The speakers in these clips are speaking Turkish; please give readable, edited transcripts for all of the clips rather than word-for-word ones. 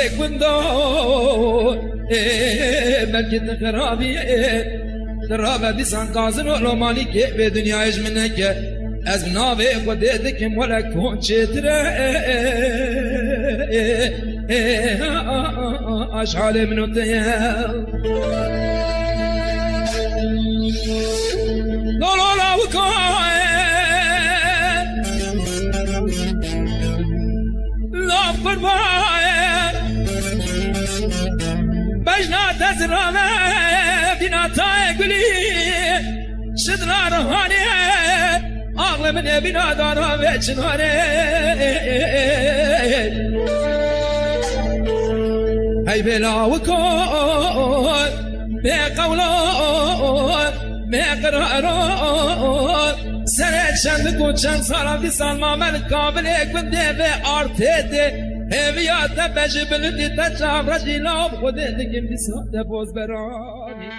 كندو ملكة خرابي خرابة ديسان قازن ولو مالك بدنيا منك أزمنا بك وديتك ولا كون شتري أشعل من الديال لا لا لا وكاين لا قربان بجنا تزرعنا بنا تايقلي شدنا روحاني أغلى من بنا دارا بيتشناني هاي بلا وكون بقولون بقرارون سرت چند کو چند سالم دی سالما من کامل کنده به آرتده همیات بجی بلندی تجام رجی لام خوده دیگم دی ساده باز برانی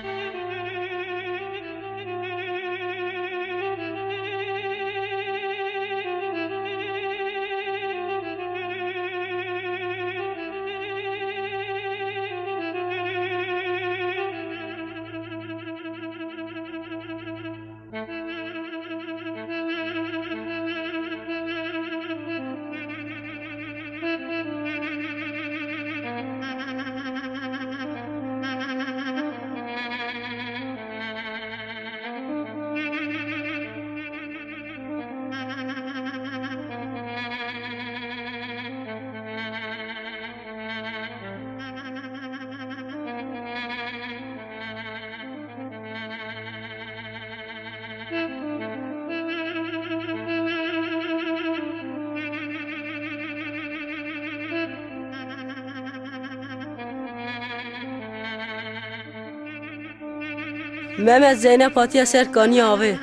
Mehmet Zeynep Hatiye Serkan'ı abi.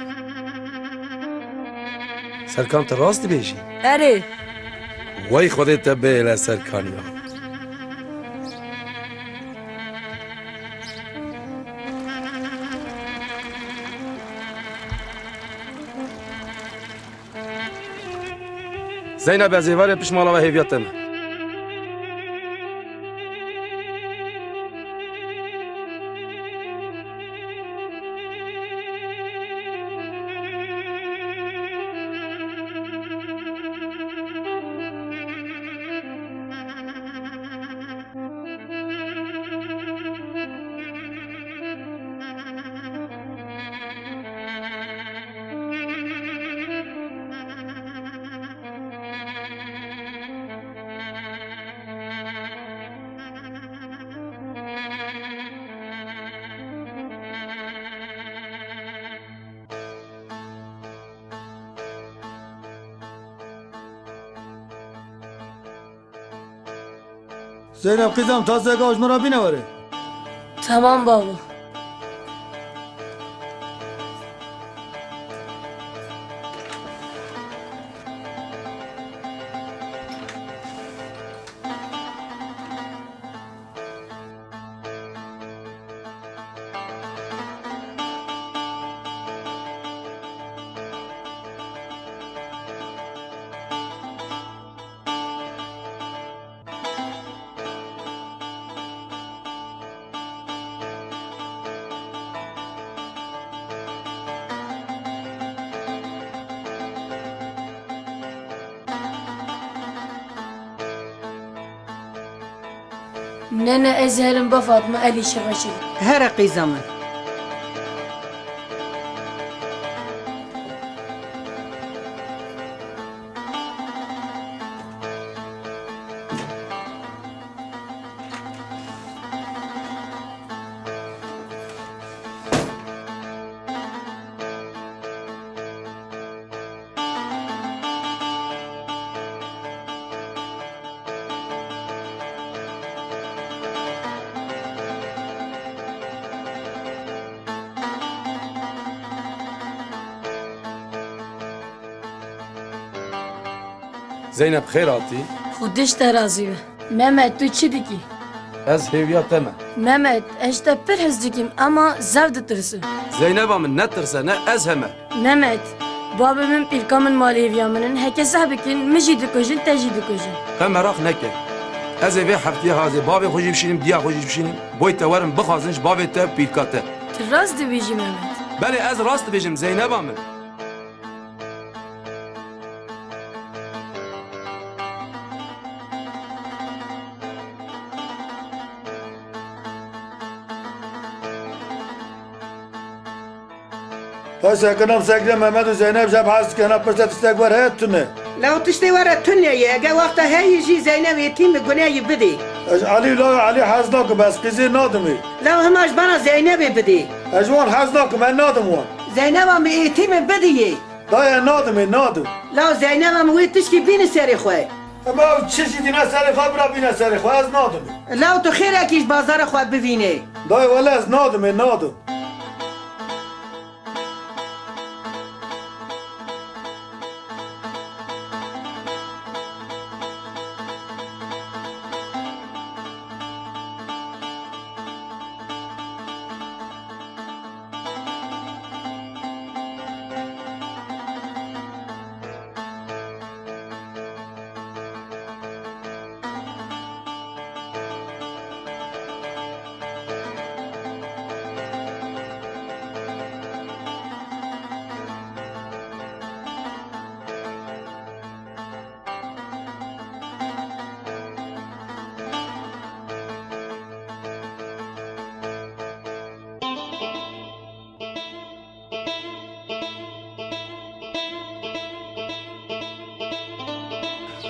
Serkan te rast dibêjî? Erê. Wey Xwedê te bêle Serkaniya. Zeynep ez ê verê pişmala ve hêviya te me. Zeynep kızım taze kavuşmara bine var. Tamam baba. Nene ezherim ba Fatma eli şıvaşı. Her kıyzamın. Zeynep xêr hatî? Xudiş terazi ve. Mehmet tu çi dikî? Ez hêviya te me. Mehmet eş te pir hez dikim ama zev ditirsin. Zeyneba min ne tirse ne ez heme. Mehmet babamın pirkamın maliyeviyamının heke sahibikin mi jî dikujin te jî dikujin. Te merak neke. Ez eve haftiye hazır. Bavê xwe jî bişînim, diya xwe jî bişînim. Boy te werim bixwazin ji bavê te pîrka te. Tu rast dibêjî Mehmet. Belê ez rast dibêjim Zeyneba min. Taşa kanam sekre Mehmet ve Zeynep jab has kana pışta tistek var hayat tüne. لو تشتي ورا تنيا يا جا وقتها هي يجي زينب يتيم جناي بدي Ali la Ali haznak bas kızı nadımı. لو هماش بنا زينب بدي Ejwan haznak ben nadım wan. زينب ام يتيم بدي Daya nadım nadım. لو زينب ام ويتشكي بين سري خوي Ama çeşit dine seri kabra bine seri az nadım. لو تو خيرك يش بازار خو ببيني Daya valla az nadım nadım.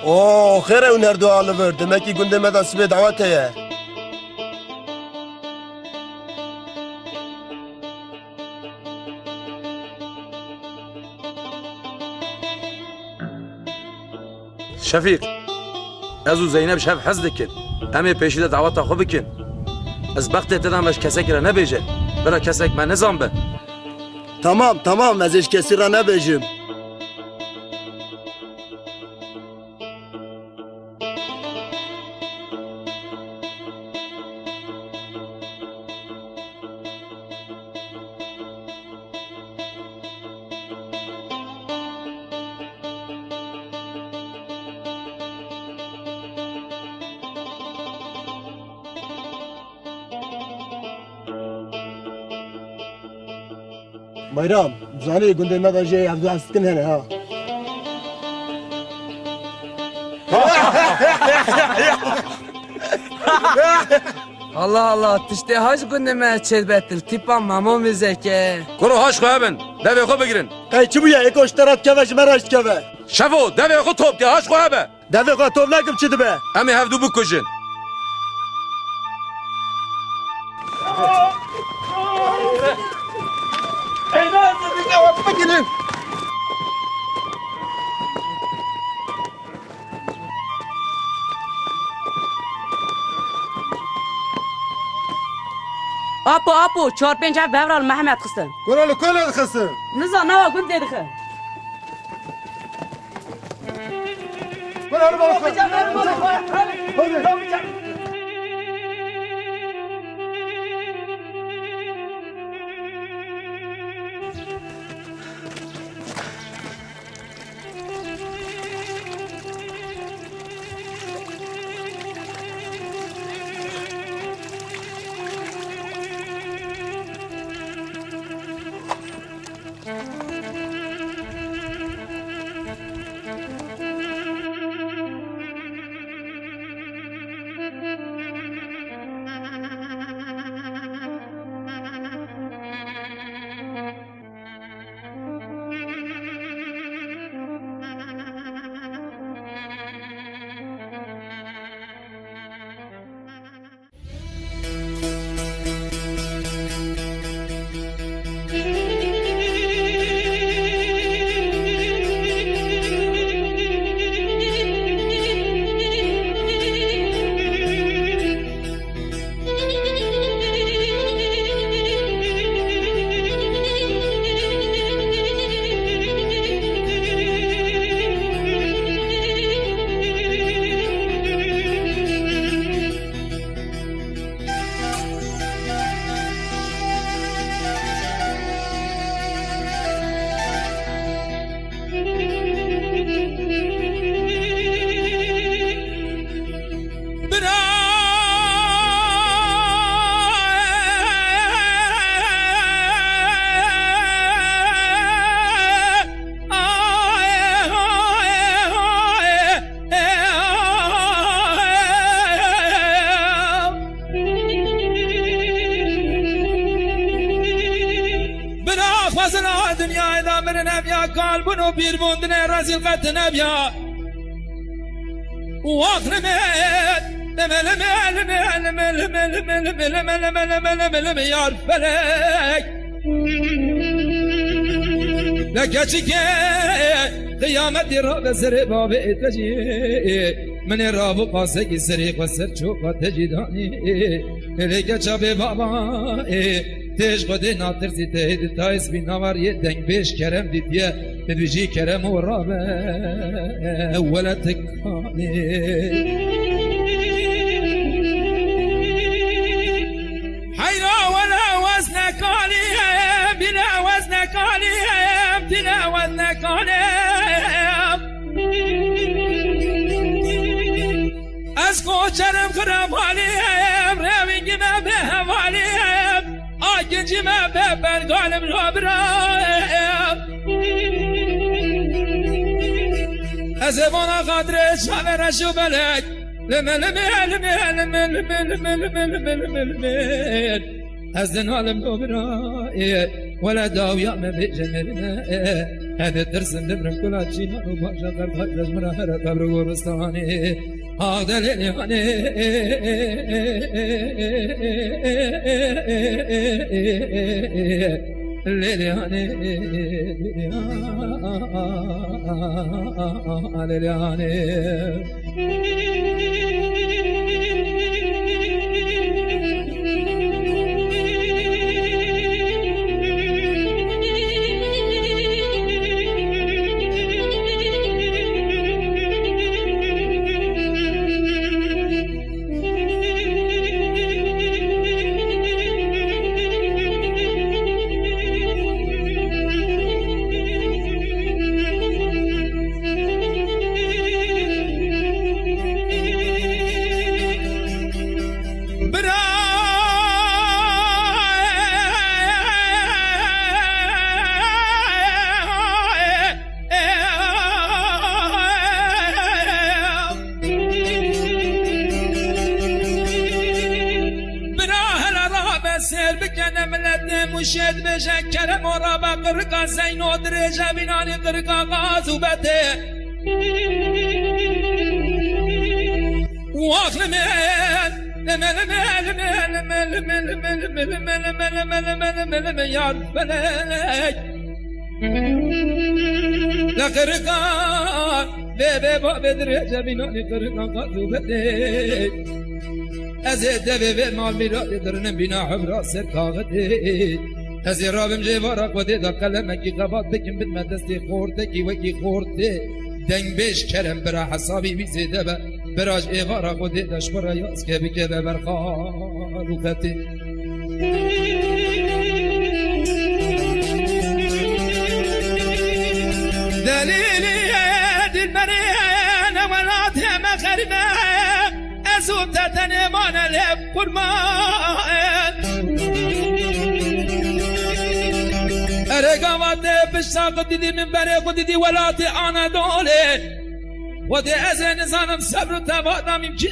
اوه خير ونردو على برد ماكي قندم هذا سبي دعوته يا Şefik, ez û Zeynep şev hez dikin. Em ê pêşî de daweta xwe bikin. Ez bextê te dan kesekî re nebêje. Bira kesek me nizan be. tamam tamam ez hiç kesira ne bejim. Bayram, zani gündem hذا جاي عبد السكن هنا ها. Allah Allah, tişte haç gündeme çelbettir. Tipan mamon mizeke. Kuru haş xwe hebin. Devê xwe bigirin. Kayçı bu ya eko iştarat keve jmeraş keve. Şefo, devê xwe top ke haş xwe hebe. Devi qatov nakim çidi be. Em ê hevdû bikujin. Apo, 4-5 ev bevral Mehmet kızın. Kuralı kuralı kısın. Niza ne gün dedik. Kuralı balık. نبیا قلبون و بیر بوندن رزیل قد نبیا واخر مل یار فلک لکچی که قیامتی را به سر باب اتجی من را بو قاسه کی سری قصر چوکا تجیدانی لکچا به بابا تیش قده ناترسی تهید تا اسمی نواری دنگ بیش کرم دیدیه تدویجی کرم و رابه ولا تکانی حیرا ولا وزنک علیم بلا وزنک علیم بلا وزنک علیم از کوچرم خراب علیم روینگی ما به حوالیم آگنجی ما به برگالم رو برایم از ابانا قدر شب رشو بلک از دنالم دوبرای ولا داویا ما بجمرنا هذا ترسم دمرم كل شيء وباشا قرب رجمرا هرا قبر ورستاني هذا ليلي ليلي مشهد بشک کرم و را با قرقا زین و درجه بینانی قرقا غازو بده واخر من یار فلک لقرقا به با درجه بینانی قرقا غازو بده از دبه مال میراد درنم بینا حبرا سر کاغده از رابم جوارا قده دا قلمکی قباد بکن بدم دستی خورده کی وکی خورده دنگ بیش کرم برا حسابی بیزیده با براج ایوارا قده داش برا یاز که بکه برخالو خطه دلیلی دل مرین ولات مخرمه ازو تتنمان لب قرمان ارقامات بشتاق دیدی من بره دیدی ولات آنا دوله و دی از نظانم صبر و توانم امکی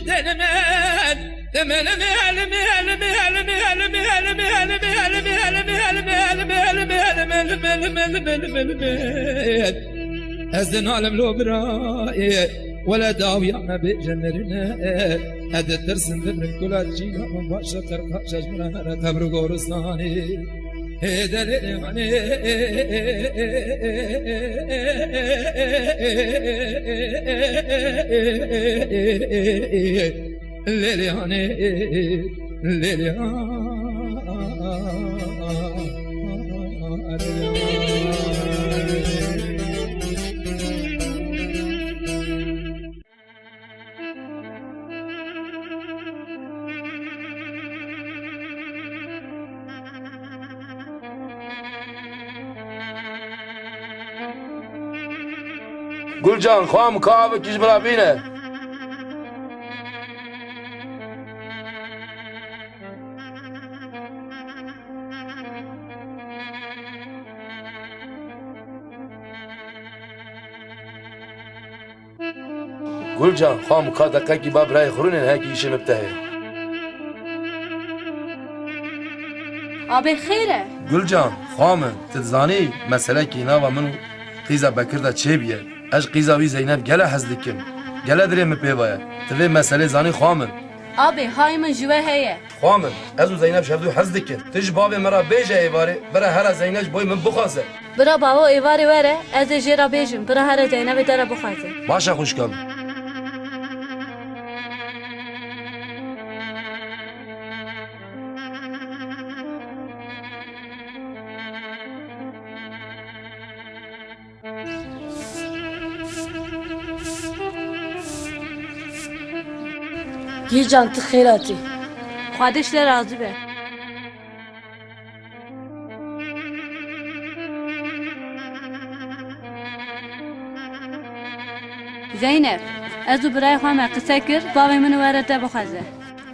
از دنالم لو برای ولا داوية ما بجمرنا هذا ترسم دمر كل شيء من باشا ترقى شجرنا لا تبرق ورساني هذا ليلي ليلي گلجان خواهم کعبه کش برا بینه گلجان خواهم که دقیقی کی باب رای خورونه هکی ایشه مبتهه Abi xeyre. Gülcan, xamın, tizani mesele ki nava min qîza Bekir de çebiye. Ez qîza wî Zeynep gele hez dikim. Gele dirê min pê vaye. Tivê mesele zanî xamın. Abi hayımın jüve heye. Xamın, ez û Zeynep şevdû hez dikin. Tu ji bavê me ra bêje êvarê, bira hera Zeynep ji boî min bixwaze. Bira bavo evari vere, ez de jêra bêjim. Bira here Zeynepê te re bixwaze. Başa xuşkam. گیجان تو خیراتی Xwediş le razı be. Zeynep, ez û birayê xwe me qise kir, bavê min were te bixwaze.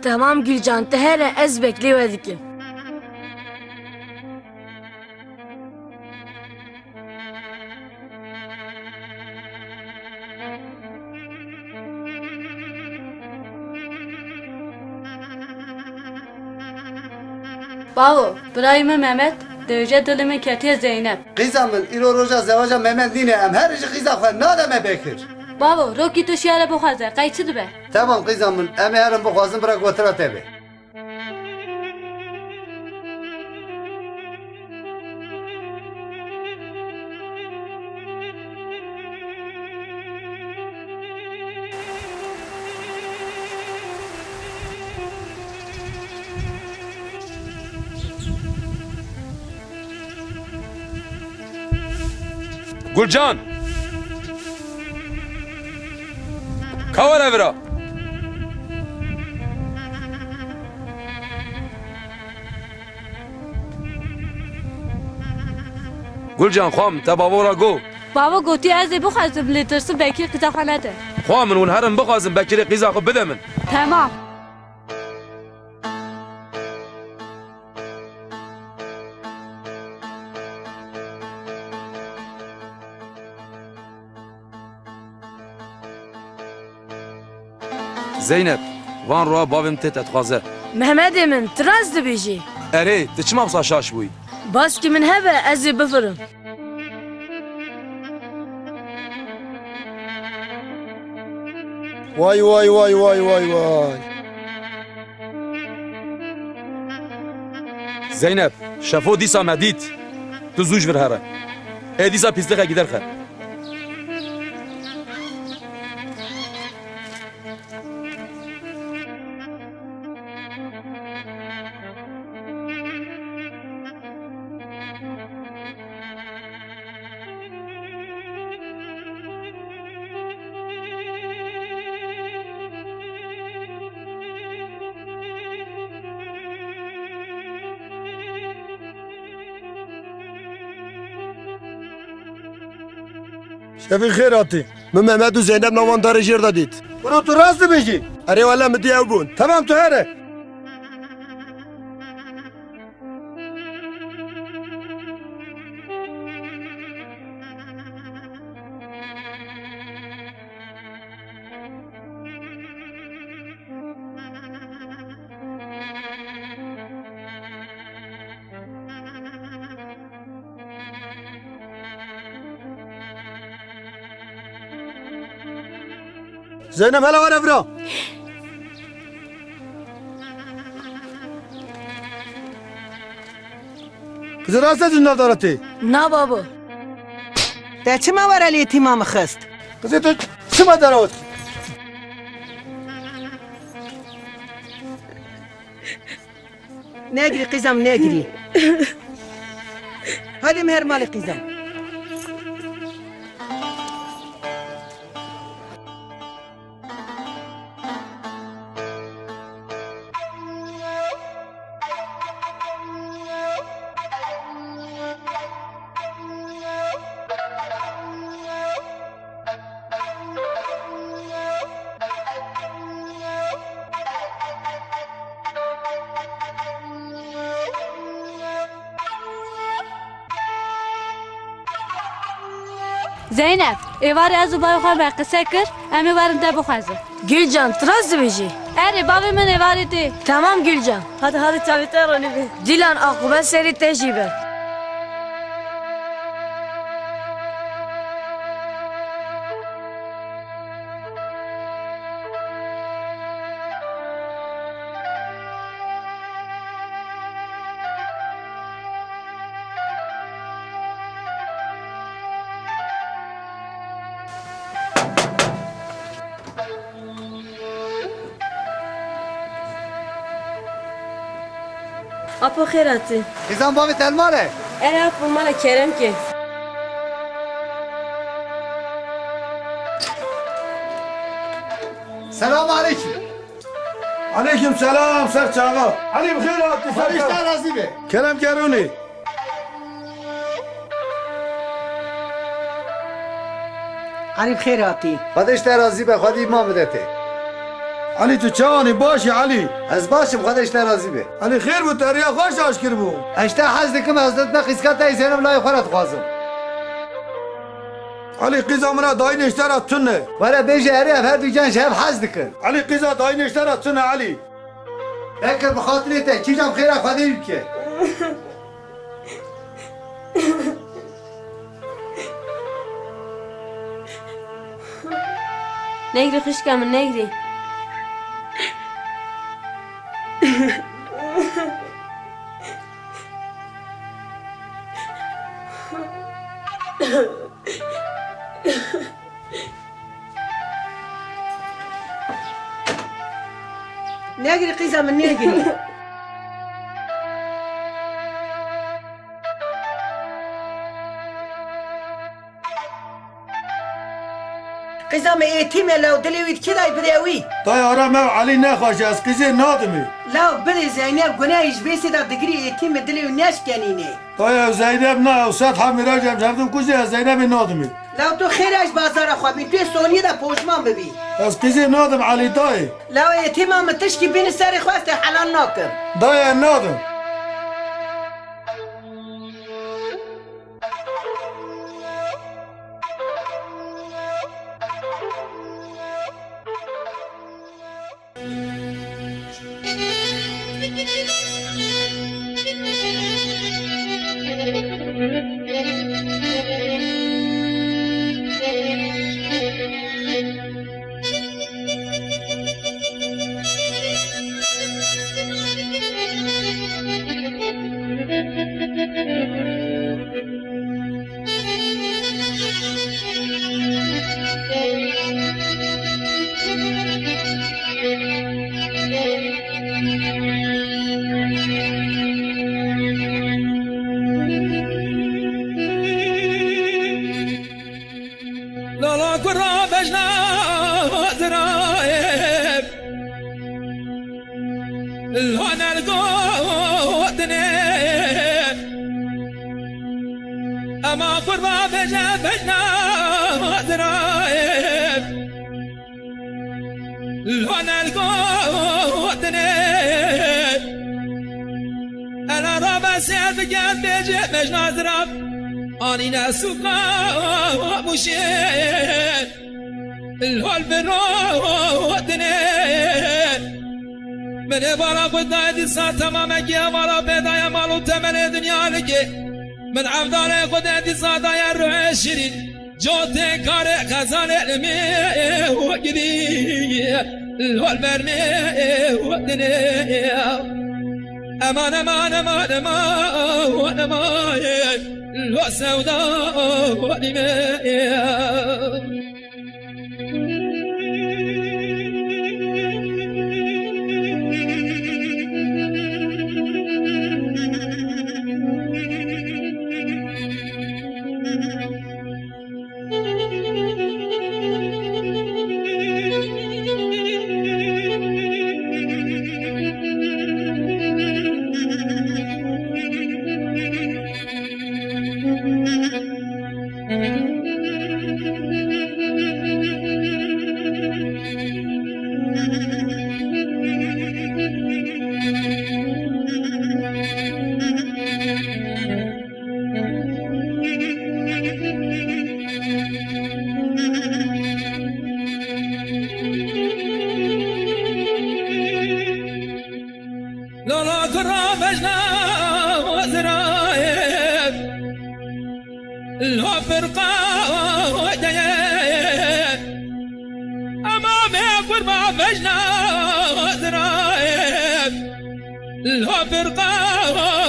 تمام گیجان تو هر از بکلی و دیکم Bavo, birayê me Mehmet, dewce dilê min ketiye Zeynep. قیزا من ایرو روژا زواجا ممن دینه ام هر جی قیزا خواه نادمه بکر Bavo, rokî tu şiyare bixwaze, qeyçi dibe. تمام قیزا من ام هرم بخوازم برا گوترا تبه Gülcan! Kavar evra! Gülcan xwam, te bavora go. Bavo gotiye ez ê bixwazim lê tirsin Bekir qîza xwe nede. Xwa min hûn herin bixwazim Bekirê qîza xwe bide min. Tamam. Zeynep, van roya bavêm tê te dixwaze. محمد من تراز دبیجی Erê, tu çima wisa şaş bûyî? باس که من هبه از بفرم Vay vay vay vay vay vay. Zeynep, şefo dîsa me dît. Tu zû ji vir here. Ê dîsa pîsliqe gider xe. Şefik خیراتی من محمد و زینب نواندار جیر دادید برو تو راست بیجی اره والا مدیه بون تمام تو هره Zeynep hele var evra. Kızı rahatsız edin nadaratı. نه بابا تا چه ما وره لیتیمام خست Kızı tu çıma daravat. نگری قیزم نگری هادی مهر مال قیزم Zeynep, evarê ez û bavê xwe me qise kir, em ê werin te bixwazin. Gülcan tıraz dibêjî. Eri bavê min ê varê tê. Tamam Gülcan. Hadi çavê te ronî bê. Dilan akıbet serî te jî be. Apo xêratî. Kızım bavê telmale. Eri apo mala kerem ki. Selamun aleyküm. Aleyküm selam serçava. Ali bixeyr hatî Kardeşler serçava. razı be. Kerem Keruni. علی بخیر هاتی Kardeşler razı be. Hadi imam edete. Ali tu çawanî başî Ali. Az başım kardeşler razı be. Ali xêr bû te riya xweş aşkir bû. İşte haz dikim Hazret me kıskata Zeynep layı xwarat xwazım. Ali qîza mina dayî neştera tune. Vere beje eri ev her dücan şev haz dikin. Ali qîza dayî neştera tune Ali. Bekir bu hatırı te. Çiğcam xeyra xwade ülke. Negri xişka min negri. نگری قیزا من نگری قیزا من ایتیمه لو دلیوید که دای بریوی Dayı ara mev Ali ne xweş ez qîzê nadimî. لو بری زینب گناهیش بیسی دا دگری ایتیمه دلیو نشکنینه Dayı ev Zeynep ne ev set hamira cemşevdim kuzê ez Zeynepî nadimî. لو تو خیرش بازار خوابی توی سونی دا پوشمان ببی Ez qîzê nadim Ali dayı. لو ایتیمه من تشکی بین سری خواسته حلال ناکم Dayı ez nadim. لالا کرا بجنا زرايب الهون القوتني اما قربا بجنا زرايب الهون القوتني انا رابع سير بجان بيجي بجنا زرايب أني ناسوكا مشيت الهول بروتني من برا قداي دي ساعة تماما كي برا بدايا مالو تمن دنيا لكي من عفدار قداي دي ساعة يا روح شرين جوتي كاري خزان علمي وقدي الهول برمي وطني أمان أمان أمان أمان أمان الوسوداء والماء كرا كرا بجنا وزرايب الهو فرقا وديب أمامي قربا بجنا وزرايب الهو فرقا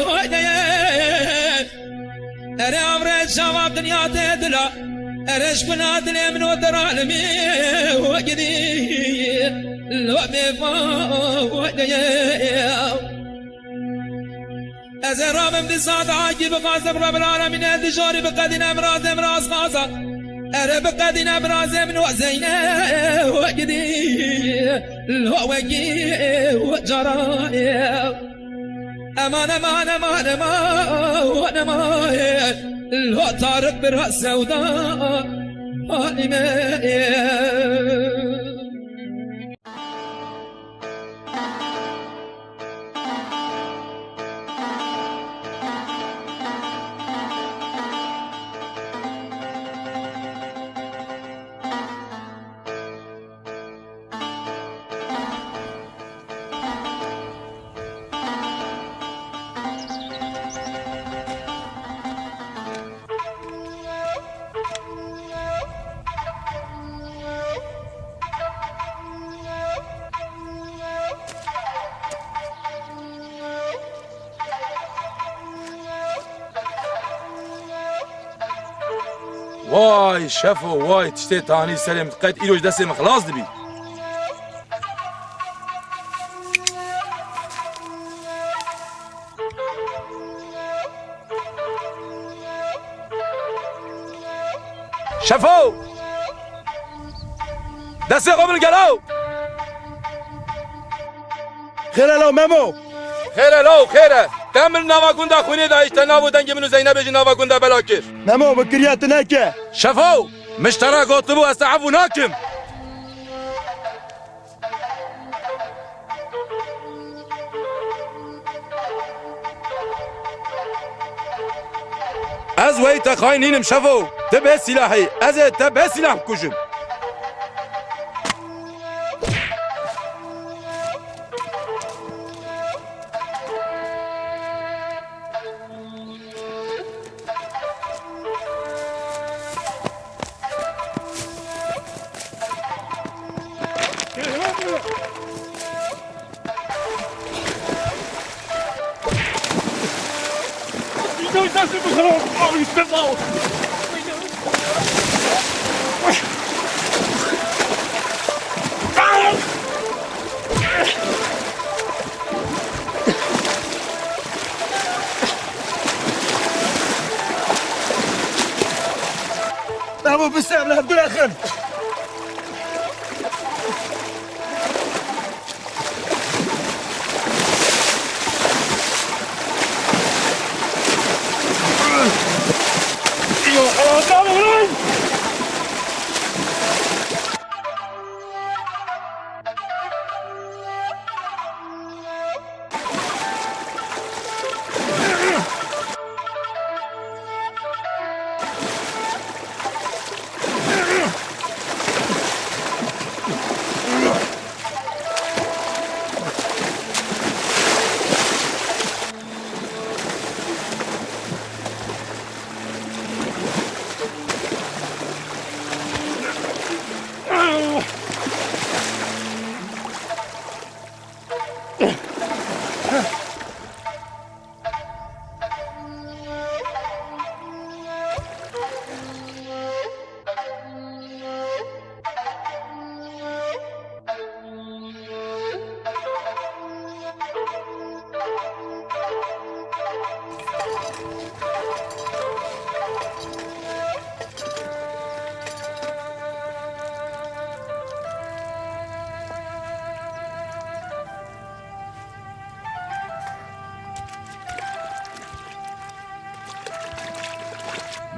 وديب أري عمري شباب دنيا تدلا أريش كنا دلي من ودر عالمي وقدي الوقت وديب أزرام امتصاد عاجب قاسم رب العالمين انتشاري بقدين أمراض أمراض خاصة أرى بقدين أمراض من وزينة وقدي الهوكي وجرايا أمان أمان أمان أمان أمان الهو طارق برأس سوداء واي شفو واي تشتي تاني سلام تقيت إيروش دسي مخلاص دبي شفو دسي قبل قلو خير لو مامو خيره لو خيره كمل نوا كوندا خوني دا اشتنابو دنگ منو زينب جي نوا كوندا بلاكر مامو بكريات ناكه شفو مشترى قطبو استعفو ناكم از وی تخاینینم شفو تبه سلاحي از تبه سلاح بكوشم مامو بالسلام لهدو الاخر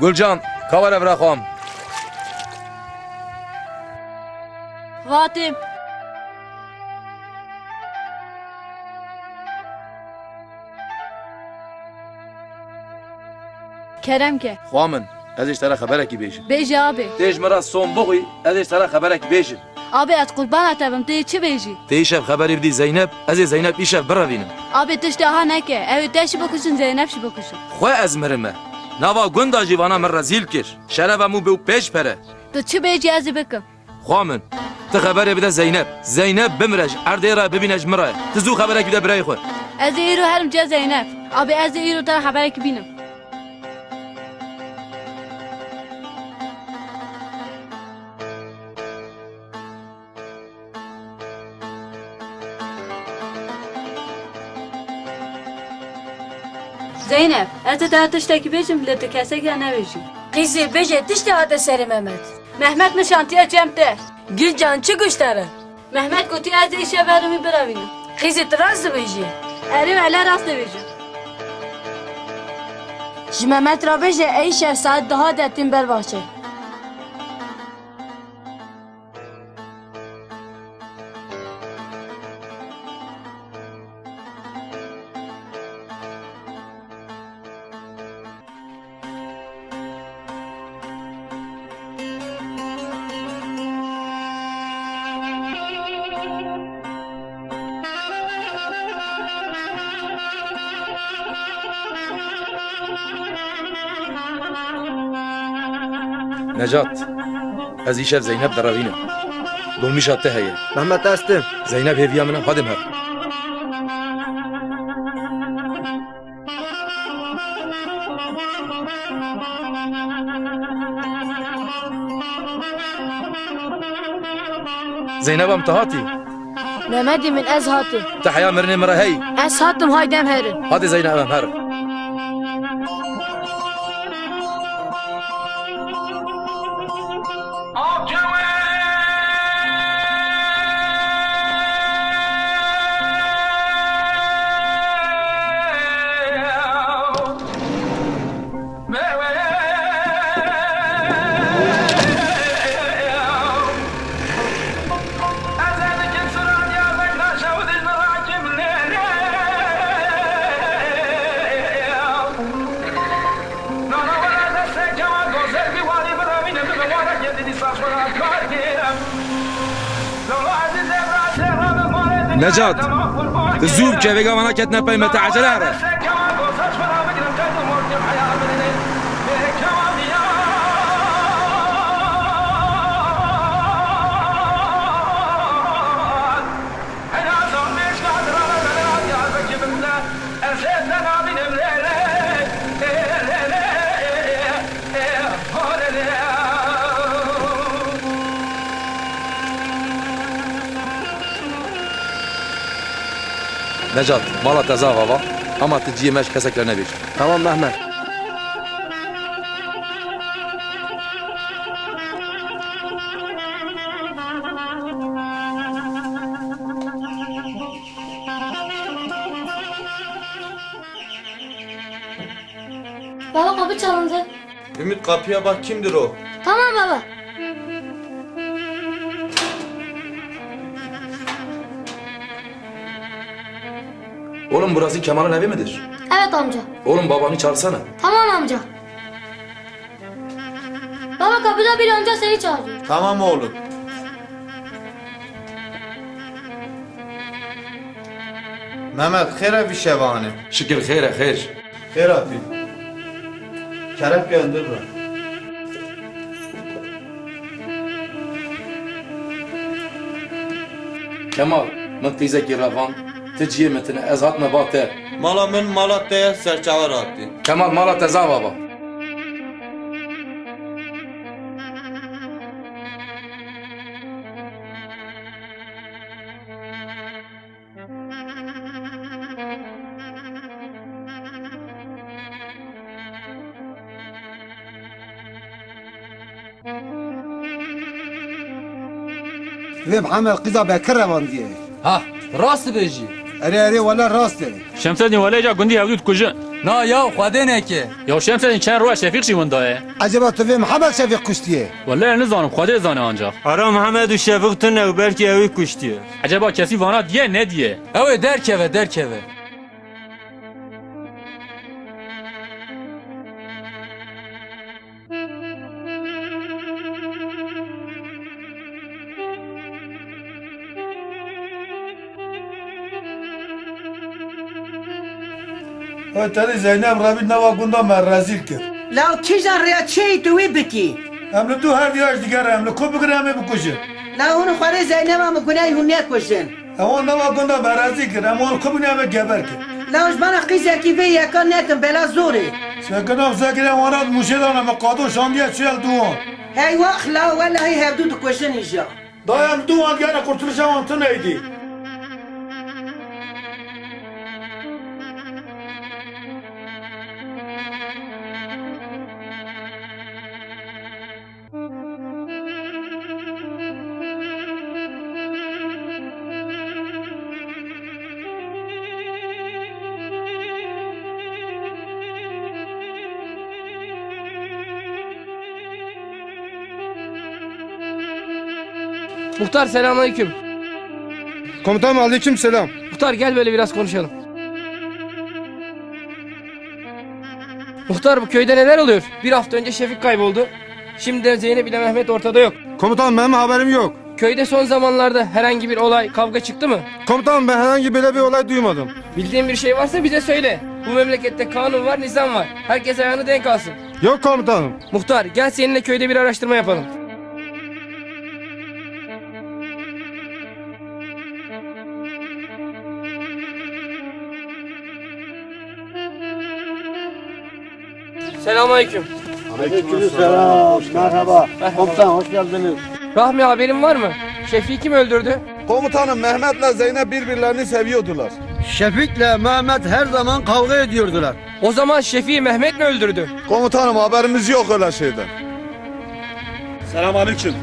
گلجان کاور افراخوام Vatim. Kerem ke. خوامن ازش ترى خبرك بيجن Beji abi. تيج مرة صوم بغي ازش ترى خبرك بيجن Abi et kurban etevim de çi beji. Değişev haberi bidi Zeynep, ez ê Zeynep işev biravînim. Abi tişte ha neke. Ev de şi bakışın Zeynep şi bakışın. Xwe ez mirime. Nava gunda jîvana min rezîl kir. Şereva mû bû pêş pere. De çi beji ez bikim. Xwe min. Ti xeberê bide Zeynep. Zeynep bimire ji erdê re bibîne ji min re. Ti zû xeberekî bide birayê xwe. Ez îro herim ce Zeynep. Abi ez îro te haberek bînim. Zeynep, ez de tişteki bejim le te kesek ya ne beji. Qîzê bêje tiştê hate serê Mehmet. Mehmet mi şantiye cemte? Gilcan çi guştere? Mehmet kutu ez işe verimi biravînim. Qîzê tu rast dibêjî. Erî hele rast bejim. Ji Mehmet re bêje ey şev saet daha detin berbaşe. Necat, ez îşev Zeynep deravînim. Dolmuşa te heye. Mehmet estim. Zeynep hêviya min e, hadim her. Zeynep em te hatî. Mehmetî min ez hatî. Te heya mirinê me re hey. Ez hatim haydem herin. Hadi Zeynep em her. Necat, zû kevêga wana ketine pey me te ecele here. Necat, mala te zava va, ama ti ciyê me ji kesekre nebêj. Tamam Mehmet. Baba kapı çalındı. Ümit kapıya bak kimdir o? Tamam baba. Oğlum burası Kemal'in evi midir? Evet amca. Oğlum babanı çağırsana. Tamam amca. Baba kapıda bir amca seni çağırıyor. Tamam oğlum. Mehmet khera bir şevane. Şükür xeyre xeyr. Khera fi. Kerep göndir bura. Kemal, min qîzekî revan, ti ciyê me tune, ez hatme ba te. Mala min Malatya'ya serçavar attı. Kemal mala te zava va. Ve Muhammed kıza bekir revan diye. Ha, rast bêjî. Ere valla rast e. Şemsedin weleca gundî hevdû dikujin. Na ya xwedê neke. Ya Şemsedin çend roya Şefîq jî wenda ye. Acaba tu ve Muhammed Şefik kuştiye. Wallahê nizanim Xwedê zane ancak. Ara Muhammed û Şefîq tune û belkî ew ê kuştiye. Eceba kesî vana diye ne diye? Ew ê derkeve derkeve. O tedi Zeynep Rabi nava gunda me rezil kir. لو كيجان ريا تشي توي بكي Em li du her diyaş digere em li ku bigire em ê bikujin. لو هون خواري زينب ما قناي هون كوجن Ewan nava gunda me rezil kir. Em wan ku bigire em ê geber kir. لو جبنا قيزة كيفية كان ناكم بلا زوري Sekinan zekire wanat muşedan em qadu şandiye çiyel duwan. هاي واخ لا ولا هي هبدو كوجن إجا Dayam duwan gene kurtuluşa wan tı neydi? Muhtar selamünaleyküm. Komutanım aleyküm selam. Muhtar gel böyle biraz konuşalım. Muhtar bu köyde neler oluyor? Bir hafta önce Şefik kayboldu. Şimdi de Zeynep ile Mehmet ortada yok. Komutanım benim haberim yok. Köyde son zamanlarda herhangi bir olay, kavga çıktı mı? Komutanım ben herhangi böyle bir olay duymadım. Bildiğin bir şey varsa bize söyle. Bu memlekette kanun var, nizam var. Herkes ayağını denk alsın. Yok komutanım. Muhtar gel seninle köyde bir araştırma yapalım. Selamünaleyküm. Aleykümselam. Merhaba. Komutan hoş geldiniz. Rahmi haberin var mı? Şefik'i kim öldürdü? Komutanım Mehmet'le Zeynep birbirlerini seviyordular. Şefik'le Mehmet her zaman kavga ediyordular. O zaman Şefik'i Mehmet mi öldürdü? Komutanım haberimiz yok öyle şeyden. Selamünaleyküm.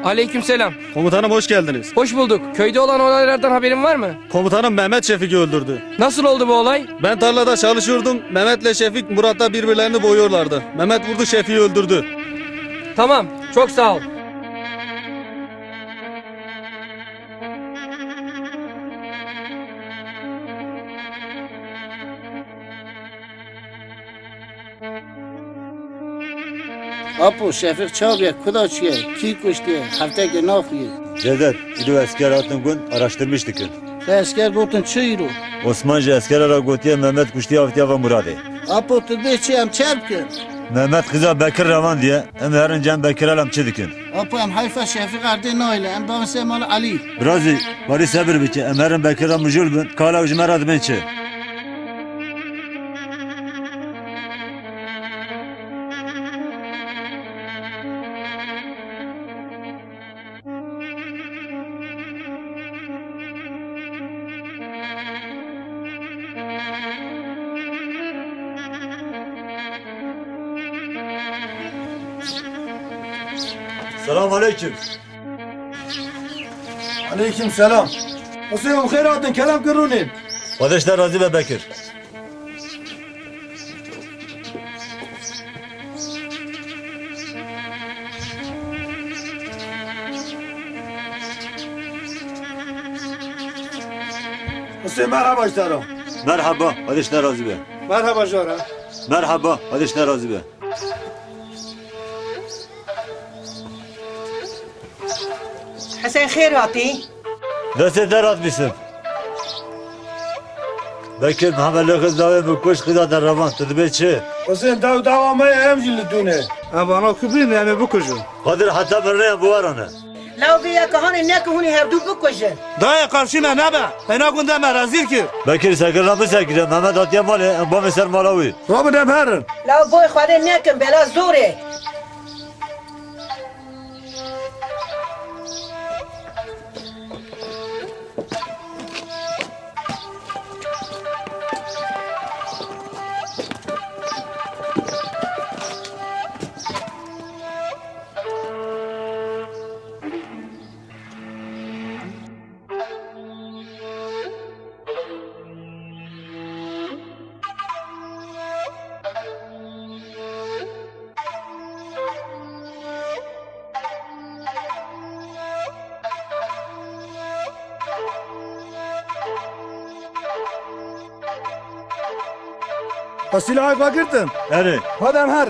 Aleykümselam. Komutanım hoş geldiniz. Hoş bulduk. Köyde olan olaylardan haberin var mı? Komutanım Mehmet Şefik'i öldürdü. Nasıl oldu bu olay? Ben tarlada çalışıyordum. Mehmet'le Şefik Murat'la birbirlerini boyuyorlardı. Mehmet vurdu Şefik'i öldürdü. Tamam. Çok sağ ol. Apo Şefik çabiye kudaçiye ki kuştiye hafta ki nafiye. Cevdet, İdo esker hatın gün araştırmıştık. Esker gotun çıyru. Osmanlı esker ara gotiye Mehmet kuştiye haftiye ve Murad'e. Apo tübe çiyem çerpkin. Mehmet kıza Bekir Ravan diye hem herın Cem Bekir alam çedikin. Apo em hayfa Şefik ardı naile em davın semal Ali. Brazi, bari sabır biçi hem herın Bekir alam jülbün kala ucmer admen çi. Selamünaleyküm. Aleyküm selam. Asıyım khairatın kelam kırınin. Kardeşler Razi ve Bekir. Asıyım merhaba işlerim. Merhaba, kardeşler Razi Bey. Merhaba Jara. Merhaba, kardeşler Razi Bey. حسين خير هاتي Desteler atmışsın. Bekir Muhammed'le kız davet bu kuş kıza da ravan tedbir çi. Asıyım davamı emcili düne. Bana kubin yani bu kuşu. Kadir hatta birine bu var onu. لو بيا كهان الناك هوني هبدو بكوجن Daya karşına ne be? Fena gündeme rezil ki. Bekir sakırla mı sakırla Mehmet atiye malı bu meser malawi. Rabbi dem herin. لو بوي خواري ناكم بلا زوري Silahı bakırdın. Evet. Hadi her.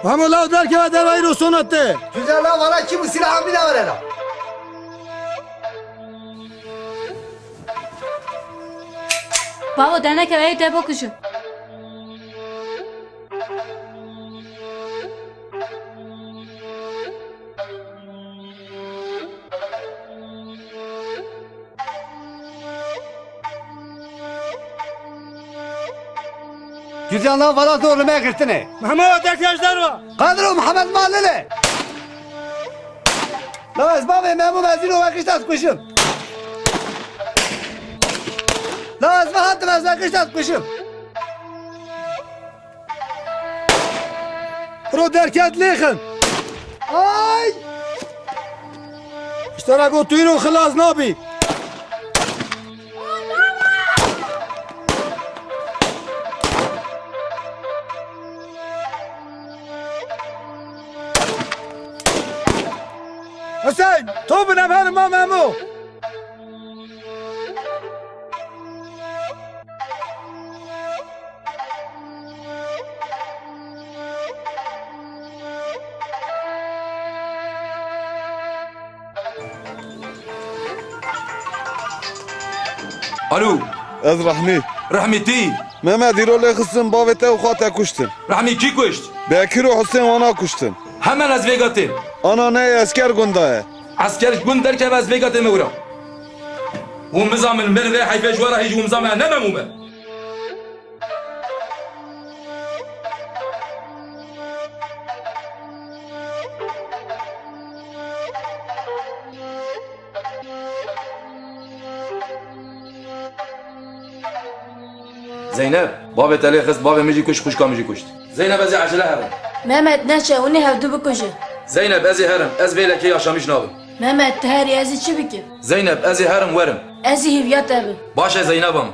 Ama lav derken ve devayı roson attı. Güzel lan bana ki bu silahı bir de ver hele. Babo denek evi de bakışı. Güzel lan bana doğrulmaya kırtın ne? Mehmet arkadaşlar var. Kadro Muhammed Mahalleli. La esbabı memur vezir o vakit atmışım. La esbabı hattı vakit atmışım. Pro derket lehın. Ay! İşte o tuyru hılas nabi. Hüseyin, topun efendim ma memu. Alo, Ez Rahmi. rahmeti. Mehmet İrole kızın bavete ukhate kuştun. Rahmi ki kuşt? Bekir o Hüseyin ana kuştun. Hemen az vegatı. Ana ne esker gundaya. Asker gün derken az vegatı mı vura? ومزامن من ذي حيفا جوارا هيجي ومزامن نما موما زينب بابا تالي خص بابا ميجي كش خوش كام ميجي كشت زينب ازي عجله هرم Mehmet neçe onu hevdu bikujı. زينب ازي هرم از بيلك يا شامش نابم Mehmet teheri ezi çi bikim. زينب ازي هرم ورم Ezi hiviyat ebi. باشا زينبم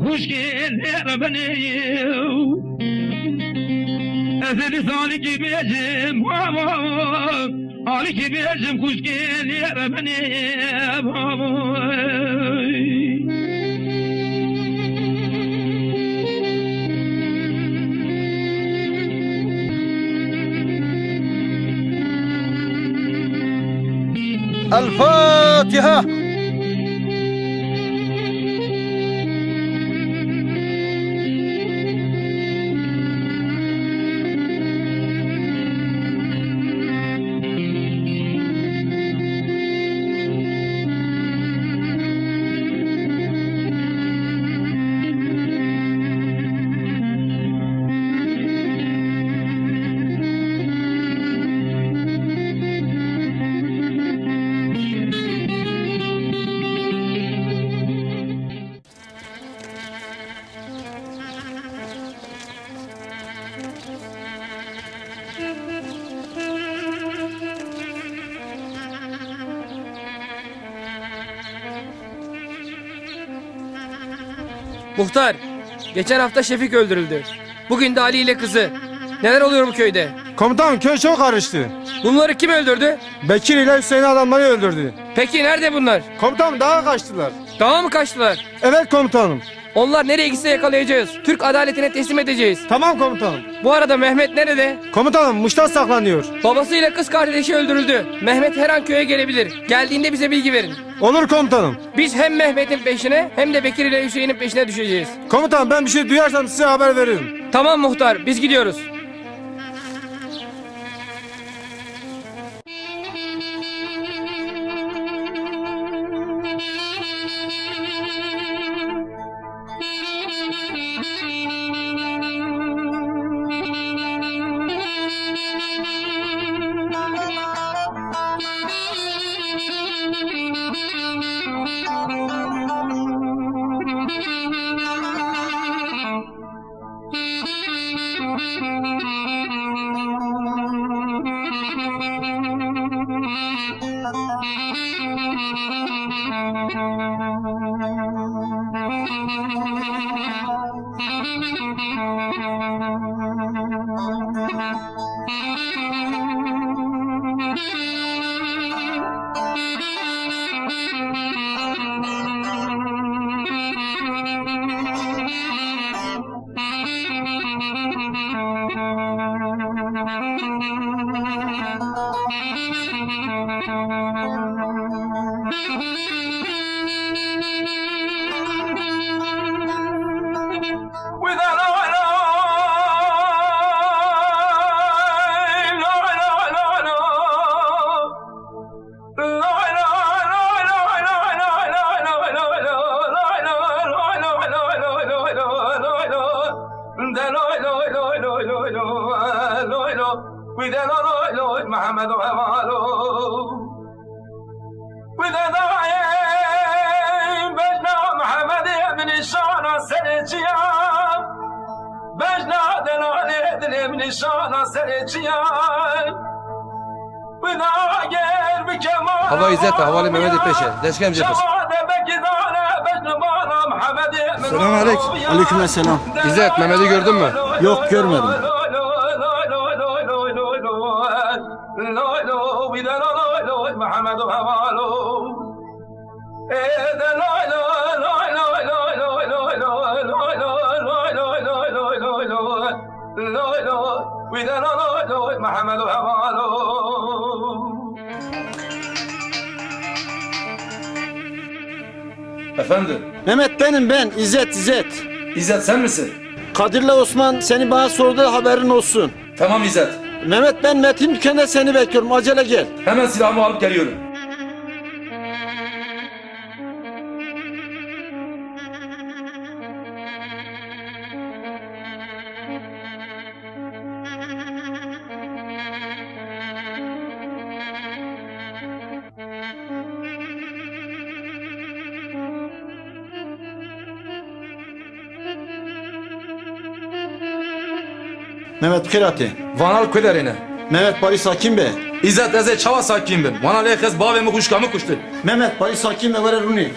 Hoş geldin benim. Ezeli sani gibiyim. Ali gibiyim. Hoş geldin benim. الفاتحة. Muhtar, geçen hafta Şefik öldürüldü. Bugün de Ali ile kızı. Neler oluyor bu köyde? Komutanım köy çok karıştı. Bunları kim öldürdü? Bekir ile Hüseyin adamları öldürdü. Peki nerede bunlar? Komutanım dağa kaçtılar. Dağa mı kaçtılar? Evet komutanım. Onlar nereye gitse yakalayacağız. Türk adaletine teslim edeceğiz. Tamam komutanım. Bu arada Mehmet nerede? Komutanım Muş'ta saklanıyor. Babasıyla kız kardeşi öldürüldü. Mehmet her an köye gelebilir. Geldiğinde bize bilgi verin. Olur komutanım. Biz hem Mehmet'in peşine hem de Bekir ile Hüseyin'in peşine düşeceğiz. Komutanım ben bir şey duyarsam size haber veririm. Tamam muhtar, biz gidiyoruz. Hava İzzet havali Mehmet'i peşe. Deşkem cephes. Selam aleyküm. Aleyküm selam. İzzet Mehmet'i gördün mü? Yok görmedim. Efendim? Mehmet benim ben İzzet. İzzet sen misin? Kadir'le Osman seni bana sordu haberin olsun. Tamam İzzet. Mehmet ben Metin dükkanda seni bekliyorum acele gel. Hemen silahımı alıp geliyorum. Mehmet Kırati. Vanal Kuderine. Mehmet Paris Hakim Bey. İzzet eze çava sakin bin. Vanal ekhez bavemi kuşkamı kuştu. Mehmet Paris Hakim Bey var Runi.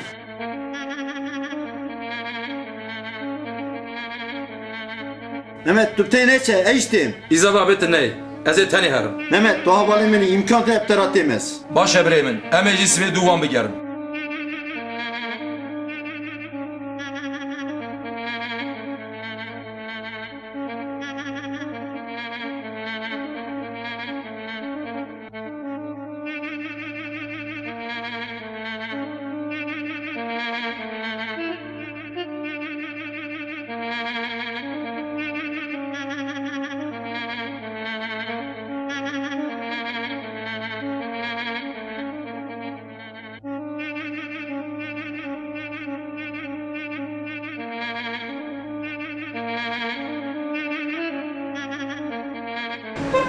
Mehmet tüpte neçe eştim. İzzet abi ne? Eze teni herim. Mehmet doğa balimini imkan da epterat demez. Baş ebreyimin. Emecisi ve duvan bigerim.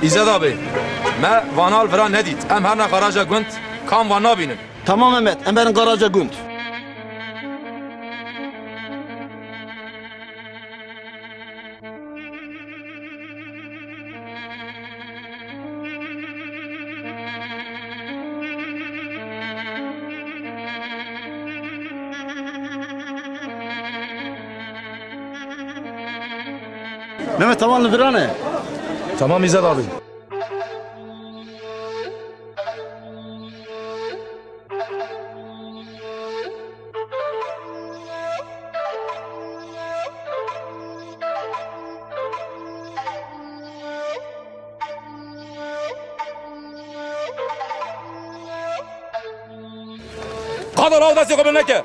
İzzet abi, me vanal vira nedit. Em her ne karaca günt, kan van nabinin. Tamam Mehmet Emberin Karaca Günt. Mehmet Tavanlı Virane. Tamam İzzet abi. Kadar al besi kabul neke.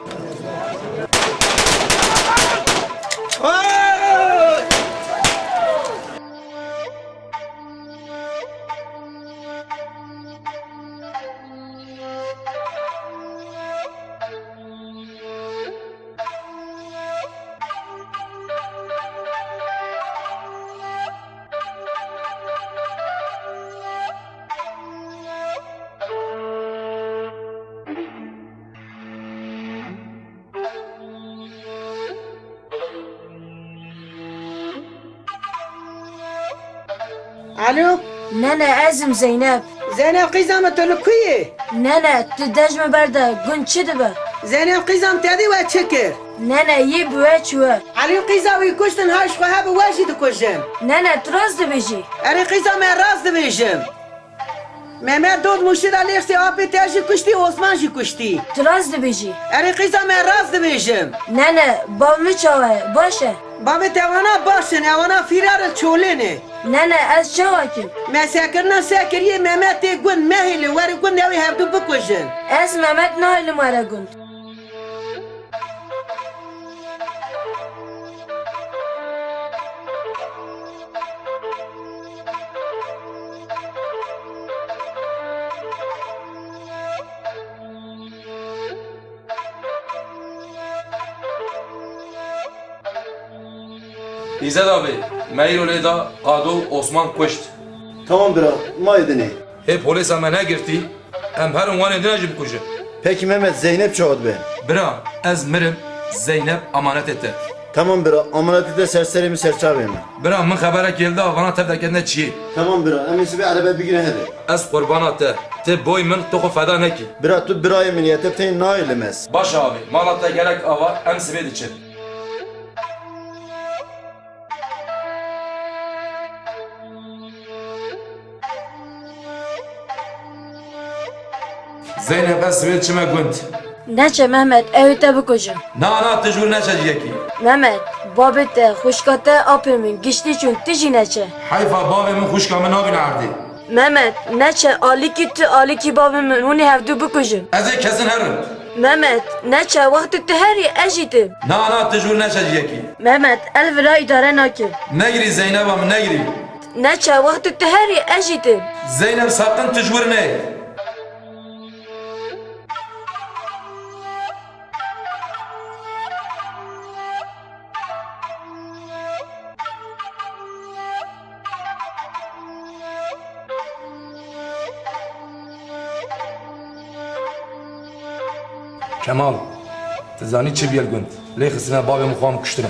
Alo, Nene ezim Zeynep. Zeynep kızım tülküyü. Nene tu dejme berde gün çi dibe. Zeynep kızım tedi ve çekir. Nene yî büwe çûye. Ali kızım ve kuştun haş ve hep vajid kuşum. Nene tu rast dibêjî. Eri kızım ben rast dibêjim. Mehmet Dod Muşid Alexi abi tercih kuşti, Osman jî kuşti. Tu rast dibêjî. Eri kızım ben rast dibêjim. Nene bav mi çawe baş e. Babet evana başın, evana firar çolene. Nene ez çawa kim? Mesakirna sakiriye Mehmet de gün mehili, veri gün evi hevdu bukuşun. Ez Mehmet nahilim were gund. İzzet abi, Meyrol'e da Kado Osman kuşt. Tamam bira, ma edini. He polis hemen ne girdi? Hem her unvan edin acı bu kuşu. Peki Mehmet Zeynep çağırdı ben. Bira, ez mirim, Zeynep amanet etti. Tamam bira, amanatı da serserimi serçaveyim. Bira, min habere geldi bana tevdekende çiğ. Tamam bira, emisi bir araba bir güne hadi. Ez kurbana te boy min toku feda neki. Bira tu birayı miniyete teyin nailemez. Baş abi, Malatya gerek ava em sibed için. Zeynep ez sibed içime günd. Neçe Mehmet evi te bikujim. Na tecrübe ne çeciyeki. Mehmet babet te xuşkate apê min giştî çûn tî jî neçe. Hayfa bavê min xuşka min nabîne erdê. Mehmet neçe alîkî tu alîkî bavê min hûnê hevdû bikujin. Ez ê kesin herim. Mehmet neçe wextê tu herî ez jî tim. Na tecrübe ne çeciyeki. Mehmet el vira îdare nakim. Negirî Zeynep'a min negirî. Neçe wextê tu herî ez jî tim. Zeynep sakın tecrübe ne. Kemal, tezani çi biyel günd. Lê xisine bavê min xwam kuştirim.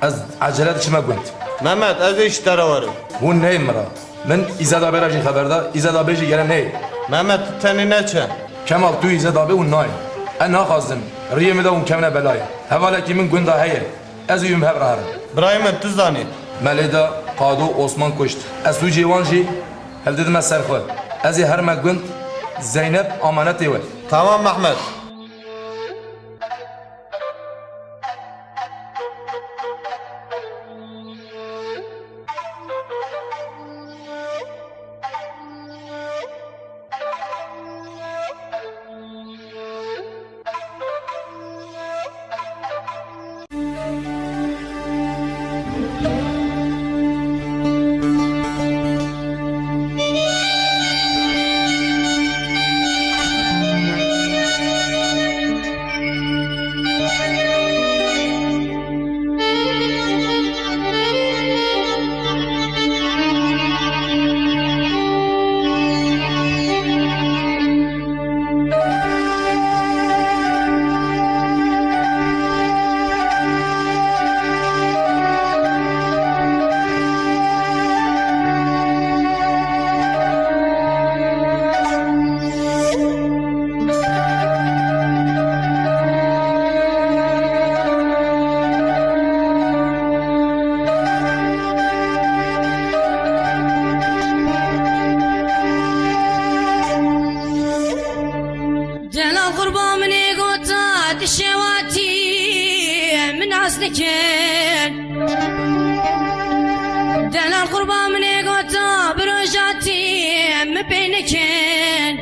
Ez acele diçime gund. Mehmet ez de işlere varım. Hûn neyim mira. Min İzzet abê re jî xeberda, İzzet abê jî gere neyê. Mehmet teni neçe? Kemal tu İzzet abê hûn nayê. En naxwazim, riyê min de hûn kemine belayê. Hevalekî min gunda heye. Ez û yûm hev rahirim. Brahim tu zanî. Melê de Kado Osman kuşt. Ez tu cêwan jî hevdidime ser xwe. Ez ê herme gund Zeynep amanetê we. Tamam Mehmet. نازدکن دلال قربان منی گوتا بروجاتی مبینکن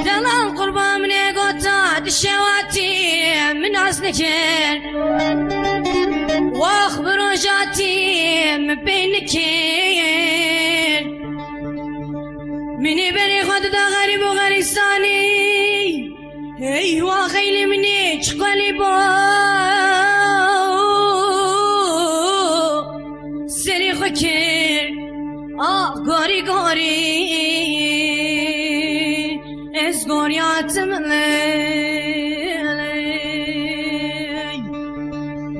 دلال قربان منی گوتا دشواتی من نازدکن واخ بروجاتی مبینکن منی بری خود دا غریب و غریستانی ايوا خيلي مني تشقلي بو سري خكر غوري غوري اس غوريات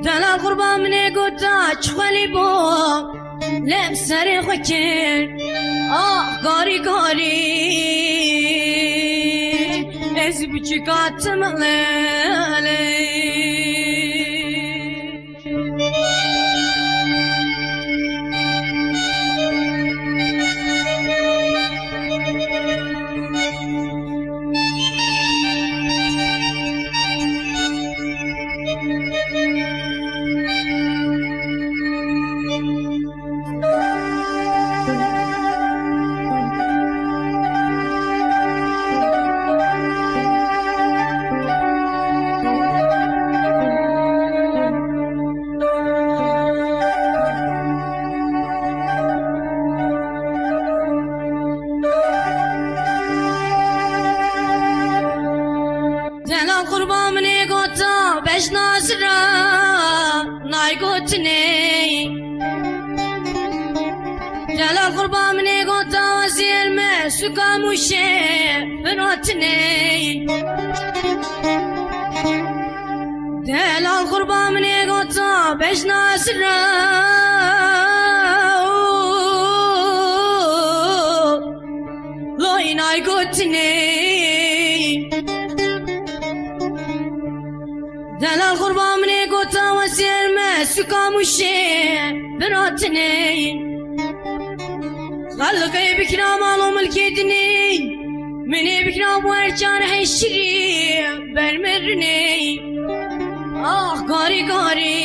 دلال قربان مني قوتا تشقلي بو لم سري خكر غوري غوري Ez buçuk atmalı Delal kurban ne gota beş nazra nay gotne Delal kurban ne gota vazirme sukamuşe benotne Delal kurban ne gota beş nazra loy nay gotne دلال قربان مني قوتا وزير ما سكا مشي براتني خلقي بكنا مالو ملكيتني مني بكنا بوارجان حشري برمرني غاري غاري